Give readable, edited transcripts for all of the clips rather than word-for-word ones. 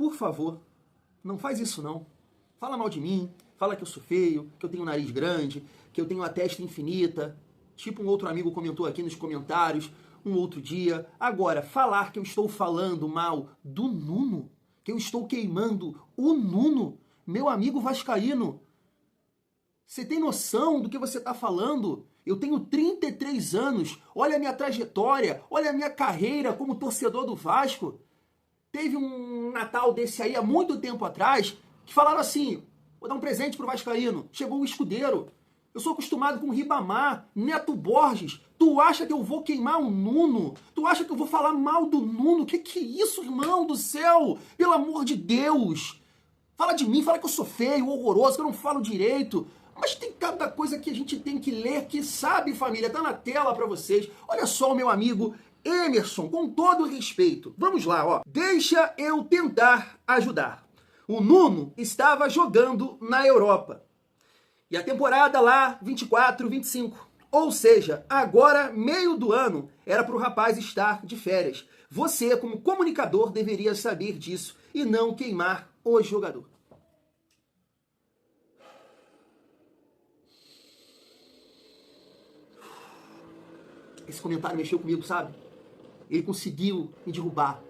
por favor, não faz isso não. Fala mal de mim, fala que eu sou feio, que eu tenho um nariz grande, que eu tenho uma testa infinita. Tipo um outro amigo comentou aqui nos comentários, um outro dia. Agora, falar que eu estou falando mal do Nuno, que eu estou queimando o Nuno, meu amigo vascaíno, você tem noção do que você está falando? Eu tenho 33 anos, olha a minha trajetória, olha a minha carreira como torcedor do Vasco. Teve um Natal desse aí há muito tempo atrás, que falaram assim, vou dar um presente pro vascaíno, chegou o escudeiro. Eu sou acostumado com Ribamar, Neto Borges. Tu acha que eu vou queimar o Nuno? Tu acha que eu vou falar mal do Nuno? Que é isso, irmão do céu? Pelo amor de Deus! Fala de mim, fala que eu sou feio, horroroso, que eu não falo direito. Mas tem cada coisa que a gente tem que ler, que sabe, família, tá na tela pra vocês. Olha só o meu amigo Emerson, com todo respeito. Vamos lá, ó. Deixa eu tentar ajudar. O Nuno estava jogando na Europa. E a temporada lá, 24, 25. Ou seja, agora, meio do ano, era para o rapaz estar de férias. Você, como comunicador, deveria saber disso e não queimar o jogador. Esse comentário mexeu comigo, sabe? Ele conseguiu me derrubar.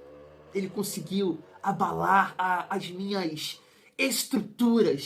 Ele conseguiu abalar as minhas estruturas.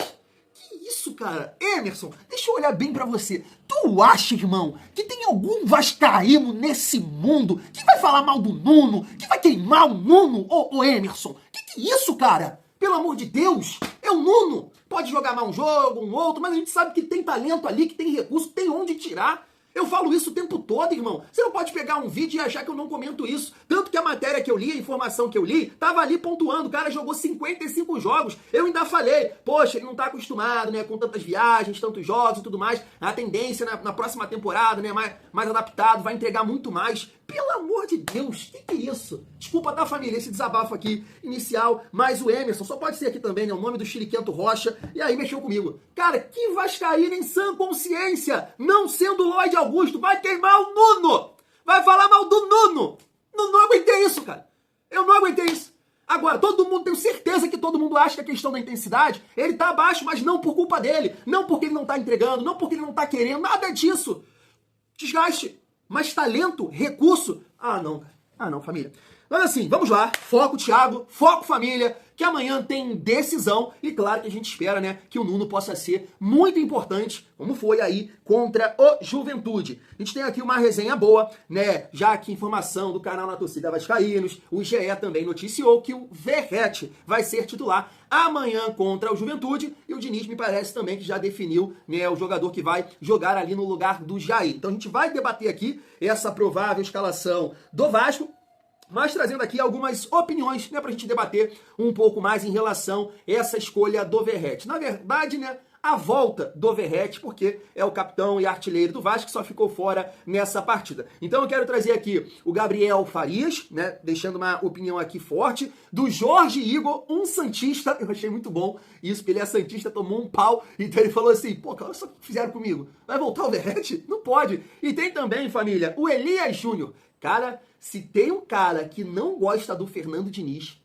Que isso, cara? Emerson, deixa eu olhar bem pra você. Tu acha, irmão, que tem algum vascaíno nesse mundo que vai falar mal do Nuno, que vai queimar o Nuno? Ô Emerson, que é isso, cara? Pelo amor de Deus, é o Nuno. Pode jogar mal um jogo, um outro, mas a gente sabe que tem talento ali, que tem recurso, que tem onde tirar. Eu falo isso o tempo todo, irmão. Você não pode pegar um vídeo e achar que eu não comento isso. Tanto que a matéria que eu li, a informação que eu li, tava ali pontuando. O cara jogou 55 jogos. Eu ainda falei, poxa, ele não tá acostumado, né, com tantas viagens, tantos jogos e tudo mais. A tendência na próxima temporada, né, mais adaptado, vai entregar muito mais. Pelo amor de Deus, que é isso? Desculpa, tá, família, esse desabafo aqui inicial, mas o Emerson, só pode ser aqui também, né, o nome do Chiliquento Rocha, e aí mexeu comigo. Cara, que vascaíno em sã consciência, não sendo Lloyd Augusto, vai queimar o Nuno! Vai falar mal do Nuno! Não aguentei isso, cara. Eu não aguentei isso. Agora, todo mundo, tenho certeza que todo mundo acha que a questão da intensidade, ele tá abaixo, mas não por culpa dele, não porque ele não tá entregando, não porque ele não tá querendo, nada disso. Desgaste. Mas talento, recurso? Ah, não, cara. Ah, não, família. Mas assim, vamos lá. Foco, Thiago. Foco, família. Que amanhã tem decisão. E claro que a gente espera, né, que o Nuno possa ser muito importante, como foi aí contra o Juventude. A gente tem aqui uma resenha boa, né, já que informação do canal Na Torcida Vascaínos, o GE também noticiou que o Verratti vai ser titular amanhã contra o Juventude. E o Diniz me parece também que já definiu, né, o jogador que vai jogar ali no lugar do Jair. Então a gente vai debater aqui essa provável escalação do Vasco, mas trazendo aqui algumas opiniões, né, pra gente debater um pouco mais em relação a essa escolha do Verratti. Na verdade, né, a volta do Verratti, porque é o capitão e artilheiro do Vasco que só ficou fora nessa partida. Então eu quero trazer aqui o Gabriel Farias, né, deixando uma opinião aqui forte, do Jorge Igor, um santista. Eu achei muito bom isso, porque ele é santista, tomou um pau, então ele falou assim, pô, olha só o que fizeram comigo. Vai voltar o Verratti? Não pode. E tem também, família, o Elias Júnior. Cara, se tem um cara que não gosta do Fernando Diniz,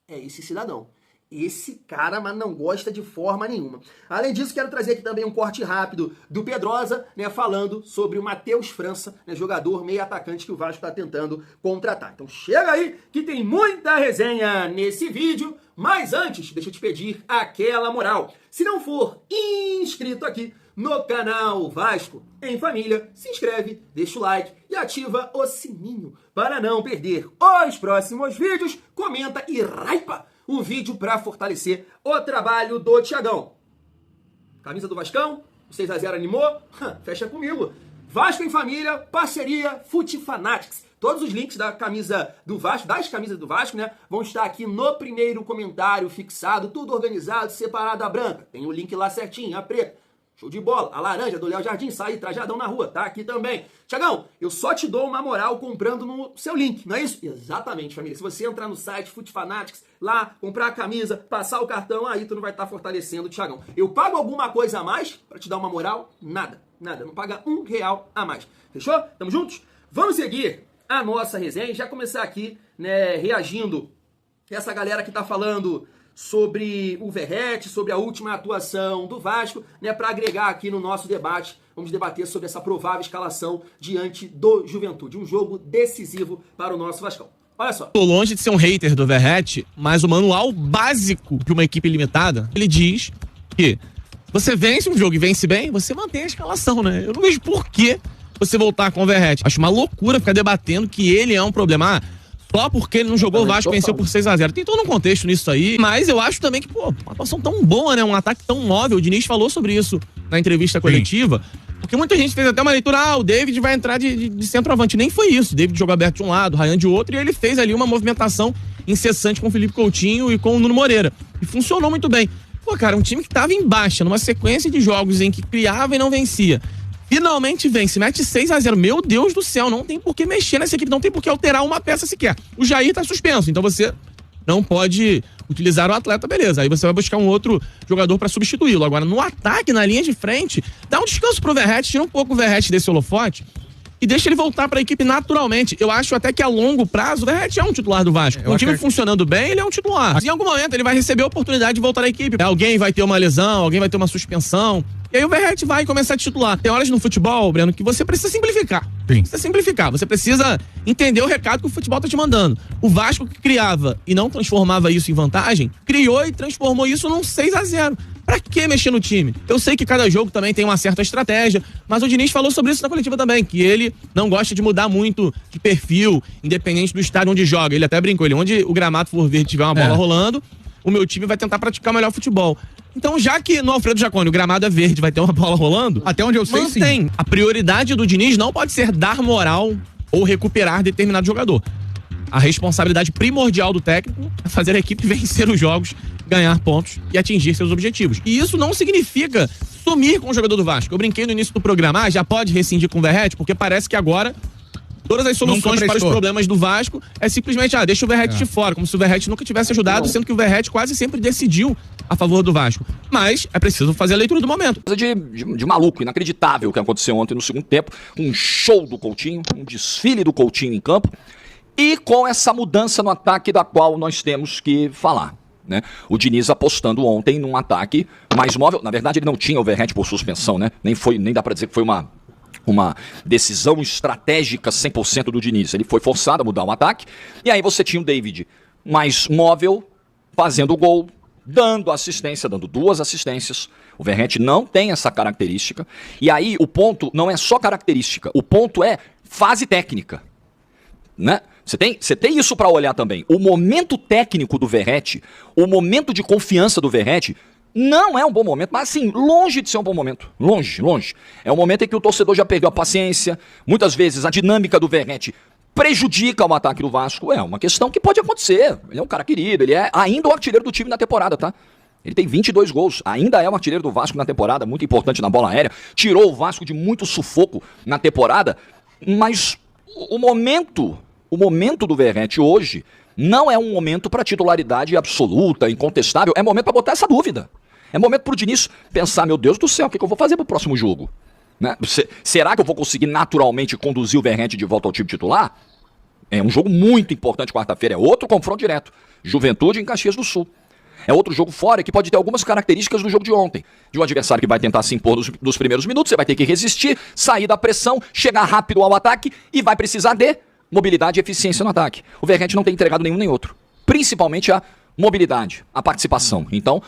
é esse cidadão. Esse cara, mas não gosta de forma nenhuma. Além disso, quero trazer aqui também um corte rápido do Pedrosa, né, falando sobre o Matheus França, né, jogador meio atacante que o Vasco está tentando contratar. Então chega aí que tem muita resenha nesse vídeo, mas antes, deixa eu te pedir aquela moral. Se não for inscrito aqui no canal Vasco em Família, se inscreve, deixa o like e ativa o sininho para não perder os próximos vídeos. Comenta e hypa o vídeo para fortalecer o trabalho do Thiagão. Camisa do Vascão, 6-0 animou? Fecha comigo. Vasco em Família, parceria Futifanatics. Todos os links da camisa do Vasco, das camisas do Vasco, né, vão estar aqui no primeiro comentário fixado, tudo organizado, separado a branca. Tem o link lá certinho, a preta. Show de bola. A laranja do Léo Jardim, sai trajadão na rua, tá aqui também. Thiagão, eu só te dou uma moral comprando no seu link, não é isso? Exatamente, família. Se você entrar no site Futifanatics, lá, comprar a camisa, passar o cartão, aí tu não vai estar fortalecendo o Thiagão. Eu pago alguma coisa a mais pra te dar uma moral? Nada, nada. Não paga R$1 a mais. Fechou? Tamo juntos? Vamos seguir a nossa resenha e já começar aqui, né, reagindo essa galera que tá falando sobre o Verratti, sobre a última atuação do Vasco, né, para agregar aqui no nosso debate. Vamos debater sobre essa provável escalação diante do Juventude. Um jogo decisivo para o nosso Vascão. Olha só. Tô longe de ser um hater do Verratti, mas o manual básico de uma equipe limitada, ele diz que você vence um jogo e vence bem, você mantém a escalação, né? Eu não vejo por que você voltar com o Verratti. Acho uma loucura ficar debatendo que ele é um problema. Só porque ele não jogou o Vasco, venceu por 6-0. Tem todo um contexto nisso aí, mas eu acho também que, pô, uma atuação tão boa, né? Um ataque tão móvel. O Diniz falou sobre isso na entrevista coletiva. Porque muita gente fez até uma leitura, o David vai entrar de centroavante. Nem foi isso. O David jogou aberto de um lado, o Ryan de outro, e ele fez ali uma movimentação incessante com o Felipe Coutinho e com o Nuno Moreira. E funcionou muito bem. Pô, cara, um time que tava em baixa, numa sequência de jogos em que criava e não vencia. Finalmente vence, mete 6-0. Meu Deus do céu, não tem por que mexer nessa equipe, não tem por que alterar uma peça sequer. O Jair tá suspenso, então você não pode utilizar o atleta, beleza. Aí você vai buscar um outro jogador pra substituí-lo. Agora, no ataque, na linha de frente, dá um descanso pro Verratti, tira um pouco o Verratti desse holofote e deixa ele voltar pra equipe naturalmente. Eu acho até que a longo prazo o Verratti é um titular do Vasco. Com o time funcionando bem, ele é um titular. Em algum momento ele vai receber a oportunidade de voltar à equipe. Alguém vai ter uma lesão, alguém vai ter uma suspensão. E aí o Verratti vai começar a titular. Tem horas no futebol, Breno, que você precisa simplificar. Sim. Precisa simplificar. Você precisa entender o recado que o futebol tá te mandando. O Vasco que criava e não transformava isso em vantagem, criou e transformou isso num 6-0. Pra que mexer no time? Eu sei que cada jogo também tem uma certa estratégia, mas o Diniz falou sobre isso na coletiva também, que ele não gosta de mudar muito de perfil, independente do estádio onde joga. Ele até brincou, onde o gramado for verde tiver uma bola rolando, o meu time vai tentar praticar o melhor futebol. Então, já que no Alfredo Jaconi o gramado é verde, vai ter uma bola rolando, até onde eu sei, mantém. Sim. A prioridade do Diniz não pode ser dar moral ou recuperar determinado jogador. A responsabilidade primordial do técnico é fazer a equipe vencer os jogos, ganhar pontos e atingir seus objetivos. E isso não significa sumir com o jogador do Vasco. Eu brinquei no início do programa, já pode rescindir com o Verratti, porque parece que agora todas as soluções para os problemas do Vasco é simplesmente, deixa o Verratti de fora, como se o Verratti nunca tivesse ajudado, sendo que o Verratti quase sempre decidiu a favor do Vasco. Mas é preciso fazer a leitura do momento. De maluco, inacreditável o que aconteceu ontem no segundo tempo. Um show do Coutinho, um desfile do Coutinho em campo. E com essa mudança no ataque da qual nós temos que falar, né? O Diniz apostando ontem num ataque mais móvel. Na verdade, ele não tinha o Verratti por suspensão, né? Nem dá pra dizer que foi uma decisão estratégica 100% do Diniz. Ele foi forçado a mudar o ataque. E aí você tinha o David mais móvel, fazendo o gol, dando assistência, dando 2 assistências. O Verratti não tem essa característica. E aí o ponto não é só característica, o ponto é fase técnica, né? Você tem isso para olhar também. O momento técnico do Verratti, o momento de confiança do Verratti, não é um bom momento, mas assim, longe de ser um bom momento. Longe, longe. É um momento em que o torcedor já perdeu a paciência. Muitas vezes a dinâmica do Verratti prejudica o ataque do Vasco. É uma questão que pode acontecer. Ele é um cara querido, ele é ainda o artilheiro do time na temporada, tá? Ele tem 22 gols, ainda é o artilheiro do Vasco na temporada, muito importante na bola aérea. Tirou o Vasco de muito sufoco na temporada, mas o momento do Verratti hoje não é um momento para titularidade absoluta, incontestável. É momento para botar essa dúvida. É momento para o Diniz pensar, meu Deus do céu, o que eu vou fazer pro próximo jogo? Né? Será que eu vou conseguir naturalmente conduzir o Verratti de volta ao time titular? É um jogo muito importante quarta-feira, é outro confronto direto. Juventude em Caxias do Sul. É outro jogo fora que pode ter algumas características do jogo de ontem. De um adversário que vai tentar se impor nos primeiros minutos, você vai ter que resistir, sair da pressão, chegar rápido ao ataque e vai precisar de mobilidade e eficiência no ataque. O Verratti não tem entregado nenhum nem outro. Principalmente a mobilidade, a participação. Então,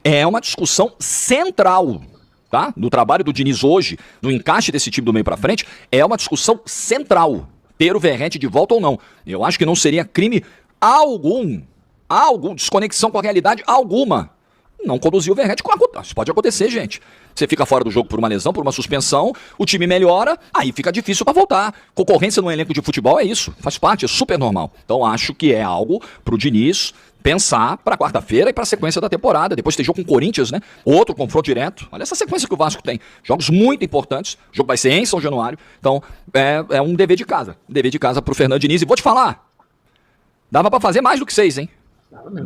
é uma discussão central, tá? Do trabalho do Diniz hoje, do encaixe desse time do meio pra frente, é uma discussão central. Ter o Verratti de volta ou não. Eu acho que não seria crime algum, desconexão com a realidade alguma, não conduzir o Verratti. Isso pode acontecer, gente. Você fica fora do jogo por uma lesão, por uma suspensão, o time melhora, aí fica difícil pra voltar. Concorrência no elenco de futebol é isso, faz parte, é super normal. Então acho que é algo pro Diniz pensar pra quarta-feira e pra sequência da temporada. Depois tem jogo com o Corinthians, né? Outro confronto direto. Olha essa sequência que o Vasco tem. Jogos muito importantes. O jogo vai ser em São Januário. Então é um dever de casa. Dever de casa pro Fernando Diniz. E vou te falar, dava pra fazer mais do que 6, hein?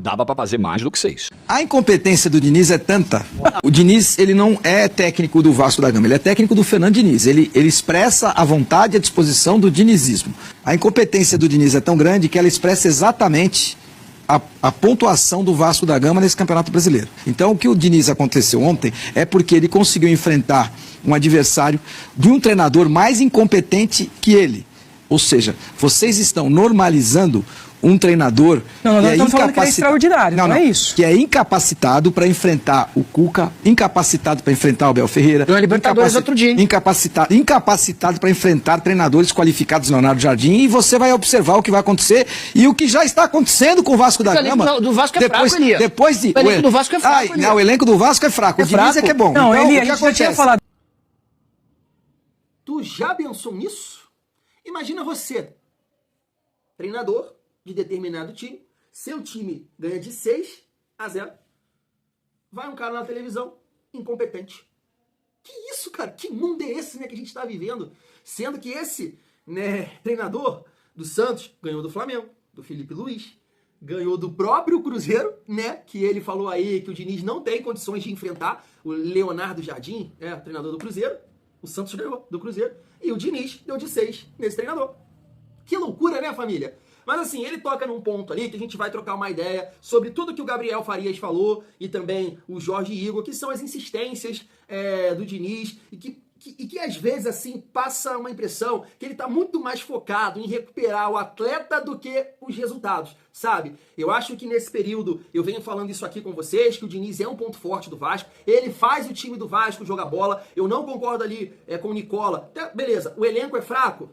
Dava pra fazer mais do que 6. A incompetência do Diniz é tanta. O Diniz, ele não é técnico do Vasco da Gama, ele é técnico do Fernando Diniz. Ele expressa a vontade e a disposição do dinizismo. A incompetência do Diniz é tão grande que ela expressa exatamente a pontuação do Vasco da Gama nesse Campeonato Brasileiro. Então, o que o Diniz aconteceu ontem é porque ele conseguiu enfrentar um adversário de um treinador mais incompetente que ele. Ou seja, vocês estão normalizando um treinador não, nós estamos falando que é extraordinário, não é isso. Que é incapacitado para enfrentar o Cuca, incapacitado para enfrentar o Abel Ferreira. Ganhou a Libertadores outro dia. Incapacitado para enfrentar treinadores qualificados, Leonardo Jardim, e você vai observar o que vai acontecer e o que já está acontecendo com o Vasco da Gama. O elenco do Vasco é fraco, Elia. Depois de, o elenco do Vasco é fraco, não, o elenco do Vasco é fraco. O Diniz é que é bom. Não, então, Elia, o que a gente já tinha acontece? falado. Tu já pensou nisso? Imagina você, treinador de determinado time, seu time ganha de 6-0. Vai um cara na televisão, incompetente. Que isso, cara? Que mundo é esse, né, que a gente tá vivendo? Sendo que esse, né, treinador do Santos ganhou do Flamengo, do Felipe Luiz, ganhou do próprio Cruzeiro, né, que ele falou aí que o Diniz não tem condições de enfrentar o Leonardo Jardim, treinador do Cruzeiro. O Santos ganhou do Cruzeiro e o Diniz deu de 6 nesse treinador. Que loucura, né, família? Mas assim, ele toca num ponto ali que a gente vai trocar uma ideia sobre tudo que o Gabriel Farias falou e também o Jorge Igor, que são as insistências do Diniz e que às vezes assim passa uma impressão que ele tá muito mais focado em recuperar o atleta do que os resultados, sabe? Eu acho que nesse período, eu venho falando isso aqui com vocês, que o Diniz é um ponto forte do Vasco, ele faz o time do Vasco jogar bola, eu não concordo ali com o Nicola, beleza, o elenco é fraco,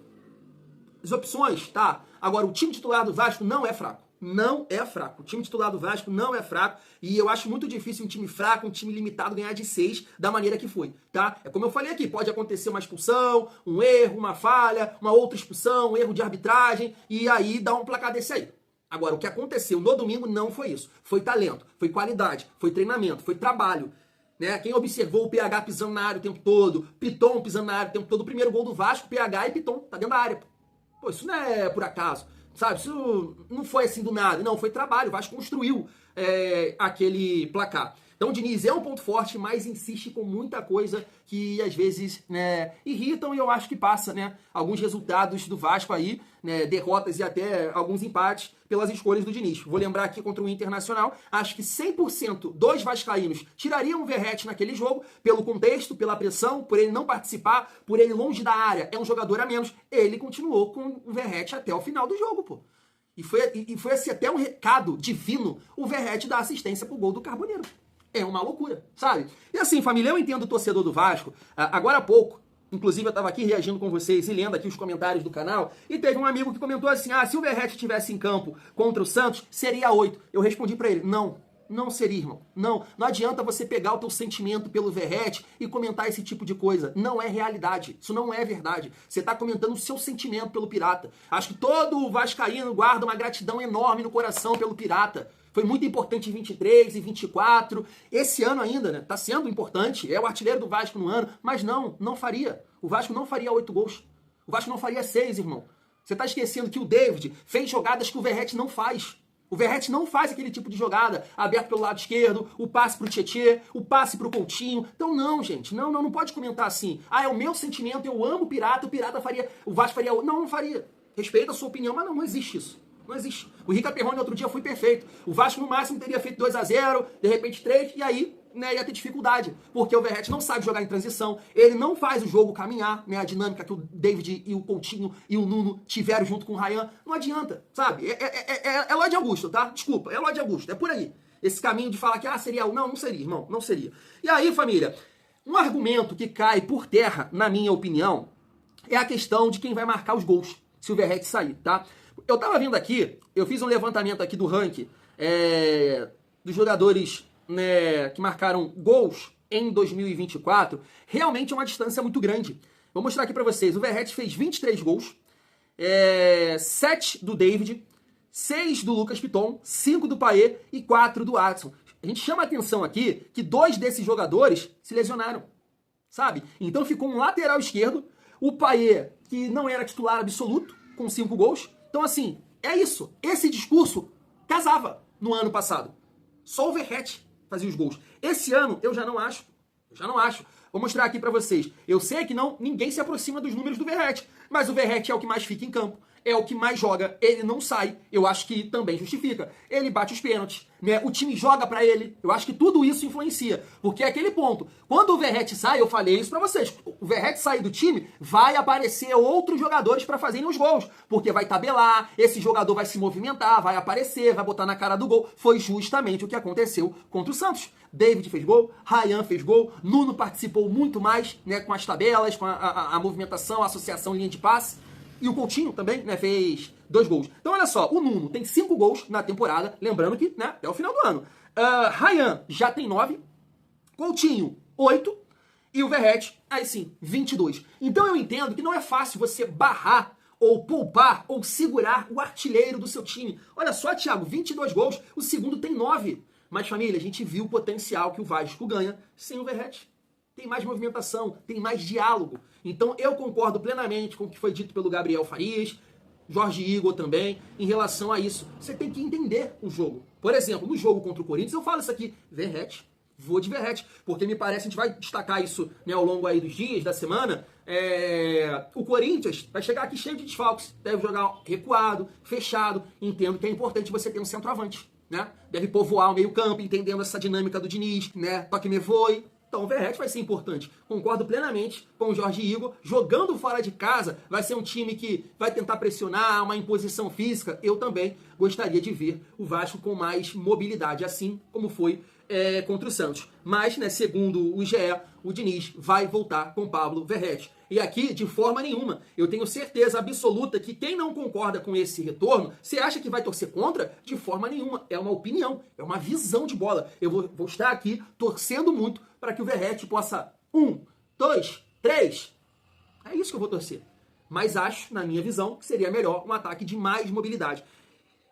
as opções, tá? Agora, o time titular do Vasco não é fraco. Não é fraco. O time titular do Vasco não é fraco. E eu acho muito difícil um time fraco, um time limitado ganhar de 6 da maneira que foi, tá? É como eu falei aqui, pode acontecer uma expulsão, um erro, uma falha, uma outra expulsão, um erro de arbitragem, e aí dá um placar desse aí. Agora, o que aconteceu no domingo não foi isso. Foi talento, foi qualidade, foi treinamento, foi trabalho. Né? Quem observou o PH pisando na área o tempo todo, Piton pisando na área o tempo todo, o primeiro gol do Vasco, PH e Piton, tá dentro da área, pô. Pô, isso não é por acaso, sabe? Isso não foi assim do nada, não, foi trabalho. O Vasco construiu aquele placar. Então o Diniz é um ponto forte, mas insiste com muita coisa que às vezes, né, irritam, e eu acho que passa, né, alguns resultados do Vasco aí, né, derrotas e até alguns empates pelas escolhas do Diniz. Vou lembrar aqui contra o Internacional, acho que 100% dos vascaínos tirariam o Verratti naquele jogo, pelo contexto, pela pressão, por ele não participar, por ele longe da área, é um jogador a menos. Ele continuou com o Verratti até o final do jogo, pô. E foi assim, até um recado divino, o Verratti dar assistência pro gol do Carboneiro. É uma loucura, sabe? E assim, família, eu entendo o torcedor do Vasco. Agora há pouco, inclusive eu tava aqui reagindo com vocês e lendo aqui os comentários do canal, e teve um amigo que comentou assim, se o Verratti estivesse em campo contra o Santos, seria 8. Eu respondi pra ele, não seria, irmão. Não adianta você pegar o teu sentimento pelo Verratti e comentar esse tipo de coisa. Não é realidade. Isso não é verdade. Você tá comentando o seu sentimento pelo Pirata. Acho que todo vascaíno guarda uma gratidão enorme no coração pelo Pirata. Foi muito importante em 23 e 24. Esse ano ainda, né? Tá sendo importante. É o artilheiro do Vasco no ano. Mas não faria. O Vasco não faria 8 gols. O Vasco não faria 6, irmão. Você tá esquecendo que o David fez jogadas que o Verratti não faz. O Verratti não faz aquele tipo de jogada aberto pelo lado esquerdo, o passe pro Tietê, o passe pro Coutinho. Então não, gente, não pode comentar assim. É o meu sentimento, eu amo o Pirata faria, o Vasco faria... Não faria. Respeita a sua opinião, mas não existe isso. Não existe. O Rica Perrone outro dia foi perfeito. O Vasco no máximo teria feito 2-0, de repente 3, e aí, né, ia ter dificuldade. Porque o Verratti não sabe jogar em transição, ele não faz o jogo caminhar, né, a dinâmica que o David e o Coutinho e o Nuno tiveram junto com o Ryan. Não adianta, sabe? É Lorde Augusto, tá? Desculpa, é Lorde Augusto, é por aí. Esse caminho de falar que seria... Não seria, irmão, não seria. E aí, família, um argumento que cai por terra, na minha opinião, é a questão de quem vai marcar os gols, se o Verratti sair, tá? Eu tava vindo aqui, eu fiz um levantamento aqui do ranking dos jogadores, né, que marcaram gols em 2024. Realmente é uma distância muito grande. Vou mostrar aqui pra vocês. O Verratti fez 23 gols, 7 do David, 6 do Lucas Piton, 5 do Payet e 4 do Adson. A gente chama a atenção aqui que 2 desses jogadores se lesionaram, sabe? Então ficou um lateral esquerdo, o Payet, que não era titular absoluto, com 5 gols. Então, assim, é isso. Esse discurso casava no ano passado. Só o Verratti fazia os gols. Esse ano, eu já não acho. Vou mostrar aqui pra vocês. Eu sei que ninguém se aproxima dos números do Verratti, mas o Verratti é o que mais fica em campo. é o que mais joga, ele não sai, eu acho que também justifica. Ele bate os pênaltis, né? O time joga pra ele, eu acho que tudo isso influencia, porque é aquele ponto. Quando o Verratti sai, eu falei isso pra vocês, o Verratti sair do time, vai aparecer outros jogadores pra fazerem os gols, porque vai tabelar, esse jogador vai se movimentar, vai aparecer, vai botar na cara do gol. Foi justamente o que aconteceu contra o Santos. David fez gol, Ryan fez gol, Nuno participou muito mais, né, com as tabelas, com a movimentação, a associação, linha de passe. E o Coutinho também, né, fez 2 gols. Então olha só, o Nuno tem 5 gols na temporada, lembrando que, né, até o final do ano. Ryan já tem 9, Coutinho 8 e o Verratti, aí sim, 22. Então eu entendo que não é fácil você barrar ou poupar ou segurar o artilheiro do seu time. Olha só, Thiago, 22 gols, o segundo tem 9. Mas, família, a gente viu o potencial que o Vasco ganha sem o Verratti. Tem mais movimentação, tem mais diálogo. Então, eu concordo plenamente com o que foi dito pelo Gabriel Farias, Jorge Igor também, em relação a isso. Você tem que entender o jogo. Por exemplo, no jogo contra o Corinthians, eu falo isso aqui, Verratti. Vou de Verratti, porque me parece, a gente vai destacar isso, né, ao longo aí dos dias, da semana, o Corinthians vai chegar aqui cheio de desfalques, deve jogar recuado, fechado, entendo que é importante você ter um centroavante, né, deve povoar o meio campo, entendendo essa dinâmica do Diniz, né, toque me voe. Então o Verratti vai ser importante. Concordo plenamente com o Jorge Igor. Jogando fora de casa, vai ser um time que vai tentar pressionar, uma imposição física. Eu também gostaria de ver o Vasco com mais mobilidade, assim como foi contra o Santos. Mas, né, segundo o GE, o Diniz vai voltar com Pablo Verratti. E aqui, de forma nenhuma, eu tenho certeza absoluta que quem não concorda com esse retorno, você acha que vai torcer contra? De forma nenhuma. É uma opinião, é uma visão de bola. Eu vou estar aqui torcendo muito para que o Verratti possa 1, 2, 3. É isso que eu vou torcer. Mas acho, na minha visão, que seria melhor um ataque de mais mobilidade.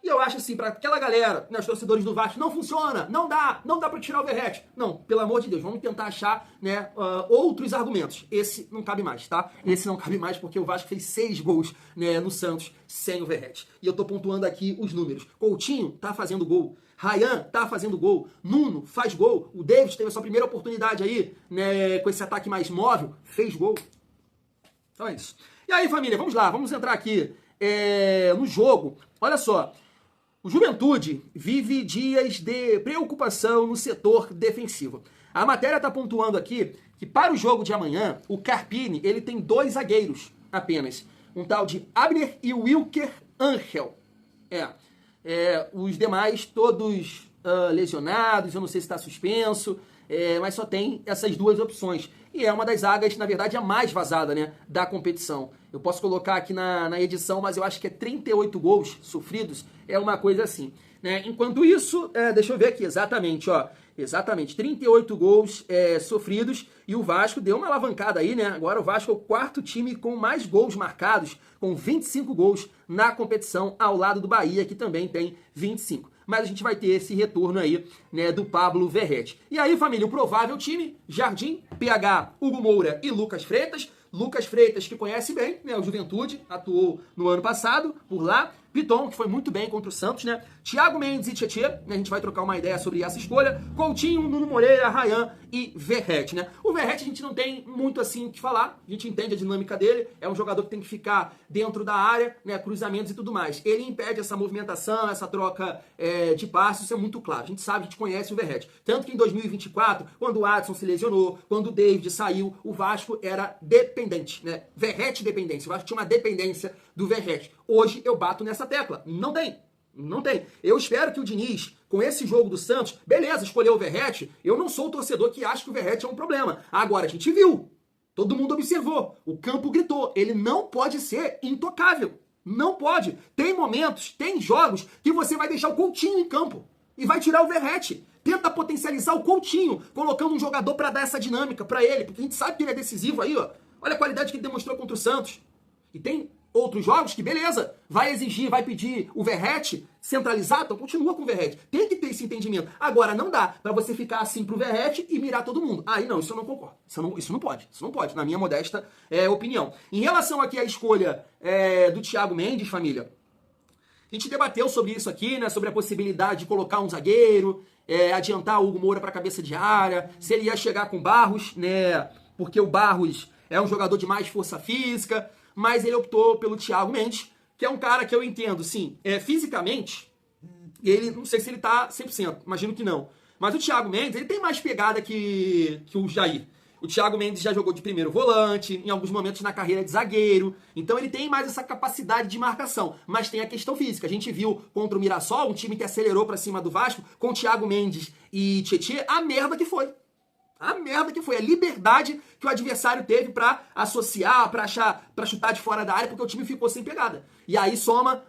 E eu acho assim, para aquela galera, né, os torcedores do Vasco, não funciona, não dá para tirar o Verratti. Não, pelo amor de Deus, vamos tentar achar, né, outros argumentos. Esse não cabe mais, tá? Esse não cabe mais porque o Vasco fez 6 gols, né, no Santos sem o Verratti. E eu tô pontuando aqui os números. Coutinho tá fazendo gol. Ryan tá fazendo gol. Nuno faz gol. O David teve a sua primeira oportunidade aí, né, com esse ataque mais móvel, fez gol. Então é isso. E aí, família, vamos lá, vamos entrar aqui no jogo. Olha só. O Juventude vive dias de preocupação no setor defensivo. A matéria está pontuando aqui que para o jogo de amanhã, o Carpini ele tem 2 zagueiros apenas. Um tal de Abner e o Wilker Angel. Os demais todos lesionados, eu não sei se está suspenso, mas só tem essas 2 opções. E é uma das zagas, na verdade, a mais vazada, né, da competição. Eu posso colocar aqui na edição, mas eu acho que é 38 gols sofridos, é uma coisa assim. Né? Enquanto isso, deixa eu ver aqui exatamente, ó. Exatamente, 38 gols sofridos e o Vasco deu uma alavancada aí, né? Agora o Vasco é o 4º time com mais gols marcados, com 25 gols na competição, ao lado do Bahia, que também tem 25. Mas a gente vai ter esse retorno aí, né, do Pablo Verratti. E aí, família, o provável time, Jardim, PH, Hugo Moura e Lucas Freitas. Lucas Freitas, que conhece bem, né, o Juventude, atuou no ano passado por lá. Piton, que foi muito bem contra o Santos, né? Thiago Mendes e Tietê, né? A gente vai trocar uma ideia sobre essa escolha. Coutinho, Nuno Moreira, Ryan e Verratti, né? O Verratti a gente não tem muito assim o que falar, a gente entende a dinâmica dele, é um jogador que tem que ficar dentro da área, né? Cruzamentos e tudo mais. Ele impede essa movimentação, essa troca de passos, isso é muito claro. A gente sabe, a gente conhece o Verratti. Tanto que em 2024, quando o Adson se lesionou, quando o David saiu, o Vasco era dependente, né? Verratti dependência. O Vasco tinha uma dependência do Verratti. Hoje eu bato nessa tecla. Não tem. Não tem. Eu espero que o Diniz, com esse jogo do Santos, beleza, escolheu o Verratti. Eu não sou o torcedor que acha que o Verratti é um problema. Agora, a gente viu. Todo mundo observou. O campo gritou. Ele não pode ser intocável. Não pode. Tem momentos, tem jogos que você vai deixar o Coutinho em campo e vai tirar o Verratti. Tenta potencializar o Coutinho, colocando um jogador para dar essa dinâmica para ele, porque a gente sabe que ele é decisivo aí, ó. Olha a qualidade que ele demonstrou contra o Santos. E tem outros jogos que, beleza, vai exigir, vai pedir o Verratti centralizado, então continua com o Verratti. Tem que ter esse entendimento. Agora, não dá pra você ficar assim pro Verratti e mirar todo mundo. Aí não, isso eu não concordo. Isso não pode, na minha modesta opinião. Em relação aqui à escolha do Thiago Mendes, família, a gente debateu sobre isso aqui, né, sobre a possibilidade de colocar um zagueiro, adiantar o Hugo Moura pra cabeça de área, se ele ia chegar com o Barros, né, porque o Barros é um jogador de mais força física, mas ele optou pelo Thiago Mendes, que é um cara que eu entendo, sim, fisicamente, ele, não sei se ele tá 100%, imagino que não. Mas o Thiago Mendes, ele tem mais pegada que o Jair. O Thiago Mendes já jogou de primeiro volante, em alguns momentos na carreira de zagueiro. Então ele tem mais essa capacidade de marcação. Mas tem a questão física. A gente viu contra o Mirassol, um time que acelerou pra cima do Vasco, com o Thiago Mendes e Tietê, a merda que foi. A merda que foi. A liberdade que o adversário teve pra associar, pra chutar de fora da área, porque o time ficou sem pegada. E aí soma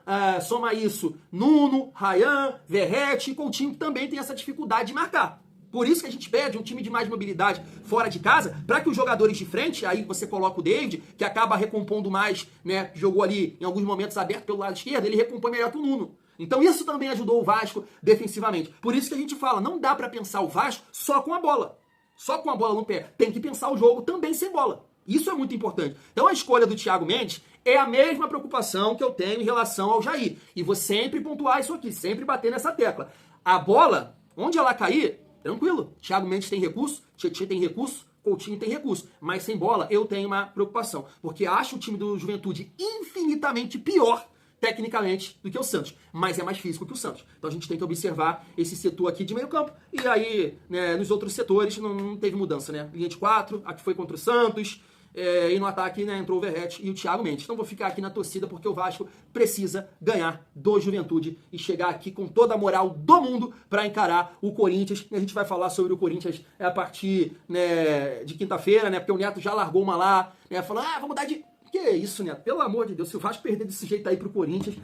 isso Nuno, Ryan, Verratti e Coutinho, que também tem essa dificuldade de marcar. Por isso que a gente pede um time de mais mobilidade fora de casa, para que os jogadores de frente, aí você coloca o David, que acaba recompondo mais, né? Jogou ali em alguns momentos aberto pelo lado esquerdo, ele recompõe melhor que o Nuno. Então isso também ajudou o Vasco defensivamente. Por isso que a gente fala, não dá para pensar o Vasco só com a bola. Só com a bola no pé. Tem que pensar o jogo também sem bola. Isso é muito importante. Então a escolha do Thiago Mendes é a mesma preocupação que eu tenho em relação ao Jair. E vou sempre pontuar isso aqui, sempre bater nessa tecla. A bola, onde ela cair, tranquilo. Thiago Mendes tem recurso, Tietê tem recurso, Coutinho tem recurso. Mas sem bola eu tenho uma preocupação. Porque acho o time do Juventude infinitamente pior tecnicamente do que o Santos, mas é mais físico que o Santos. Então a gente tem que observar esse setor aqui de meio campo, e aí, né, nos outros setores não teve mudança, né? Linha de 4, aqui foi contra o Santos, e no ataque, né, entrou o Verratti e o Thiago Mendes. Então vou ficar aqui na torcida porque o Vasco precisa ganhar do Juventude e chegar aqui com toda a moral do mundo para encarar o Corinthians. E a gente vai falar sobre o Corinthians a partir, né, de quinta-feira, né? Porque o Neto já largou uma lá, né? Falando, vamos dar de... Que isso, Neto? Pelo amor de Deus, se o Vasco perder desse jeito aí pro Corinthians,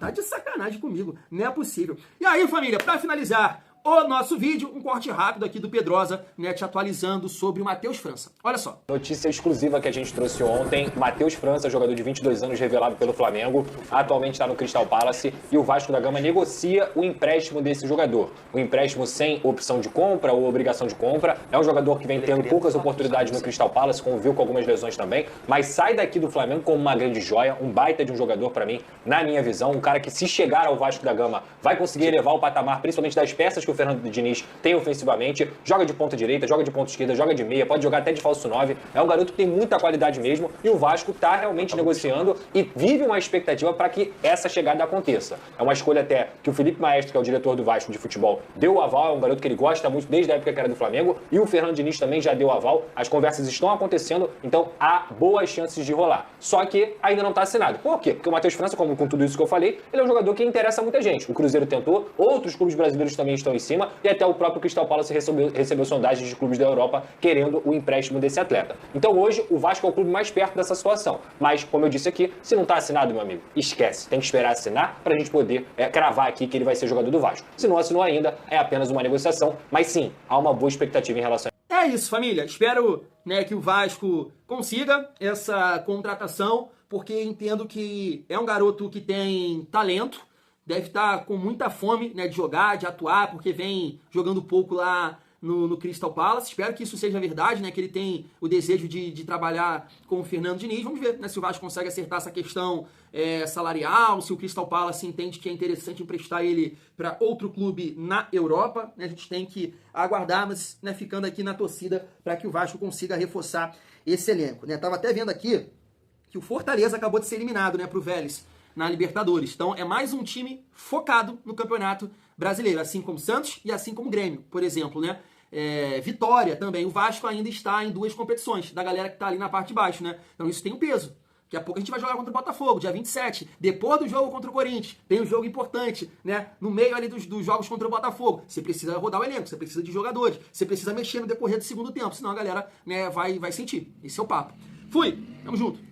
tá de sacanagem comigo. Não é possível. E aí, família, pra finalizar o nosso vídeo, um corte rápido aqui do Pedrosa, né, te atualizando sobre o Matheus França. Olha só. Notícia exclusiva que a gente trouxe ontem. Matheus França, jogador de 22 anos, revelado pelo Flamengo, atualmente está no Crystal Palace, e o Vasco da Gama negocia o empréstimo desse jogador. O empréstimo sem opção de compra ou obrigação de compra. É um jogador que vem tendo poucas oportunidades no Crystal Palace, conviveu com algumas lesões também, mas sai daqui do Flamengo como uma grande joia, um baita de um jogador para mim, na minha visão, um cara que, se chegar ao Vasco da Gama, vai conseguir elevar o patamar, principalmente das peças que o Fernando Diniz tem ofensivamente, joga de ponta direita, joga de ponta esquerda, joga de meia, pode jogar até de falso 9, é um garoto que tem muita qualidade mesmo, e o Vasco está realmente negociando e vive uma expectativa para que essa chegada aconteça. É uma escolha até que o Felipe Maestro, que é o diretor do Vasco de futebol, deu o aval, é um garoto que ele gosta muito desde a época que era do Flamengo, e o Fernando Diniz também já deu o aval, as conversas estão acontecendo, então há boas chances de rolar. Só que ainda não está assinado. Por quê? Porque o Matheus França, como com tudo isso que eu falei, ele é um jogador que interessa muita gente. O Cruzeiro tentou, outros clubes brasileiros também estão em cima, e até o próprio Crystal Palace recebeu sondagens de clubes da Europa querendo o empréstimo desse atleta. Então hoje o Vasco é o clube mais perto dessa situação. Mas, como eu disse aqui, se não está assinado, meu amigo, esquece. Tem que esperar assinar para a gente poder cravar aqui que ele vai ser jogador do Vasco. Se não assinou ainda, é apenas uma negociação, mas sim, há uma boa expectativa em relação a... É isso, família. Espero, né, que o Vasco consiga essa contratação, porque entendo que é um garoto que tem talento, deve estar com muita fome, né, de jogar, de atuar, porque vem jogando pouco lá no Crystal Palace. Espero que isso seja verdade, né, que ele tem o desejo de trabalhar com o Fernando Diniz. Vamos ver, né, se o Vasco consegue acertar essa questão salarial, se o Crystal Palace entende que é interessante emprestar ele para outro clube na Europa. Né, a gente tem que aguardar, mas, né, ficando aqui na torcida para que o Vasco consiga reforçar esse elenco. Né. Tava até vendo aqui que o Fortaleza acabou de ser eliminado, né, pro Vélez na Libertadores. Então é mais um time focado no Campeonato Brasileiro, assim como Santos e assim como Grêmio, por exemplo, né? Vitória também. O Vasco ainda está em 2 competições, da galera que está ali na parte de baixo, né? Então isso tem um peso. Daqui a pouco a gente vai jogar contra o Botafogo, dia 27. Depois do jogo contra o Corinthians, tem um jogo importante, né? No meio ali dos jogos contra o Botafogo. Você precisa rodar o elenco, você precisa de jogadores, você precisa mexer no decorrer do segundo tempo, senão a galera, né, vai sentir. Esse é o papo. Fui, tamo junto.